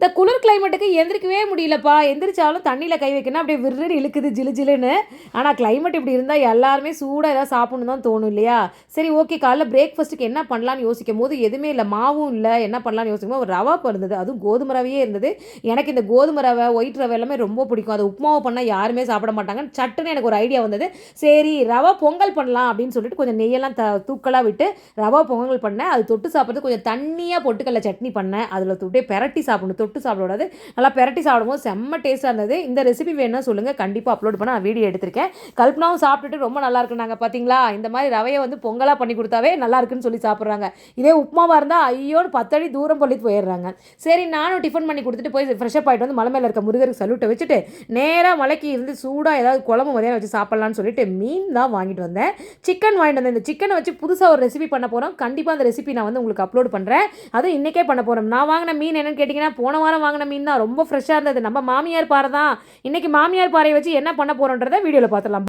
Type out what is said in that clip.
இந்த குளிர் கிளைமேட்டுக்கு எந்திரிக்கவே முடியலப்பா. எந்திரிச்சாலும் தண்ணியில கை வைக்கணும் அப்படியே விர்ருன்னு இழுக்குது ஜிலு ஜிலுன்னு. ஆனா கிளைமேட் இப்படி இருந்தா எல்லாருமே சூடா ஏதாவது சாப்பிடணும் தான் தோணும் இல்லையா? சரி ஓகே காலைல பிரேக்ஃபாஸ்ட்டுக்கு என்ன பண்ணலான்னு யோசிக்கும்போது எதுவுமே இல்ல. மாவும் இல்ல. என்ன பண்ணலான்னு யோசிக்கும்போது ஒரு ரவா இருந்தது. அதுவும் கோதுமை ரவையே இருந்தது. எனக்கு இந்த கோதுமை ரவை, ஒயிட் ரவை எல்லாமே ரொம்ப பிடிக்கும். அது உப்புமாவா பண்ணா யாருமே சாப்பிட மாட்டாங்க. சட்டுன்னு எனக்கு ஒரு ஐடியா வந்தது. சரி ரவா பொங்கல் பண்ணலாம் அப்படின்னு சொல்லிட்டு கொஞ்சம் நெய்யெல்லாம் தூக்கலா விட்டு ரவா பொங்கல் பண்ணேன். அது தொட்டு சாப்பிட்றதுக்கு கொஞ்சம் தண்ணியா பொட்டுக்கடல சட்னி பண்ணேன். அதில தொட்டே பெரட்டி சாப்பிடணும். தொட்டு சாப்பிடக்கூடாது. நல்லா பெரட்டி சாப்பிடும்போது செம்ம டேஸ்ட்டாக இருந்தது. இந்த ரெசிபி வேணும்னா சொல்லுங்கள். கண்டிப்பாக அப்லோட் பண்ண நான் வீடியோ எடுத்திருக்கேன். கல்பனாவும் சாப்பிட்டுட்டு ரொம்ப நல்லா இருக்குன்னாங்க. பார்த்தீங்களா? இந்த மாதிரி ரவையை வந்து பொங்கலா பண்ணி கொடுத்தாவே நல்லா இருக்குன்னு சொல்லி சாப்பிட்றாங்க. இதே உப்புமாவா இருந்தால் ஐயோன்னு 10 அடி தூரம் பள்ளிட்டு போயிடுறாங்க. சரி நானும் டிஃபன் பண்ணி கொடுத்துட்டு போய் ஃப்ரெஷ்அப் ஆகிட்டு வந்து மலை மேலே இருக்க முருகருக்கு சல்யூட்டை வச்சுட்டு நேராக மலைக்கு இருந்து சூடாக ஏதாவது குழம்பு மதியானம் வச்சு சாப்பிட்லான்னு சொல்லிட்டு மீன் தான் வாங்கிட்டு வந்தேன். சிக்கன் வாங்கிட்டு வந்தேன். இந்த சிக்கனை வச்சு புதுசாக ஒரு ரெசிபி பண்ண போகிறோம். கண்டிப்பாக அந்த ரெசிபி நான் வந்து உங்களுக்கு அப்லோட் பண்ணுறேன். அதுவும் இன்றைக்கே பண்ண போகிறோம். நான் வாங்கின மீன் என்னன்னு கேட்டிங்கன்னா போன வாரம் வாங்கின மீன் தான். ரொம்ப ஃப்ரெஷ்ஷாக இருந்தது. நம்ம மாமியார் பாறை தான். இன்றைக்கி மாமியார் பாறையை வச்சு என்ன பண்ண போகிறோன்றதை வீடியோவில் பார்த்துடலாம்.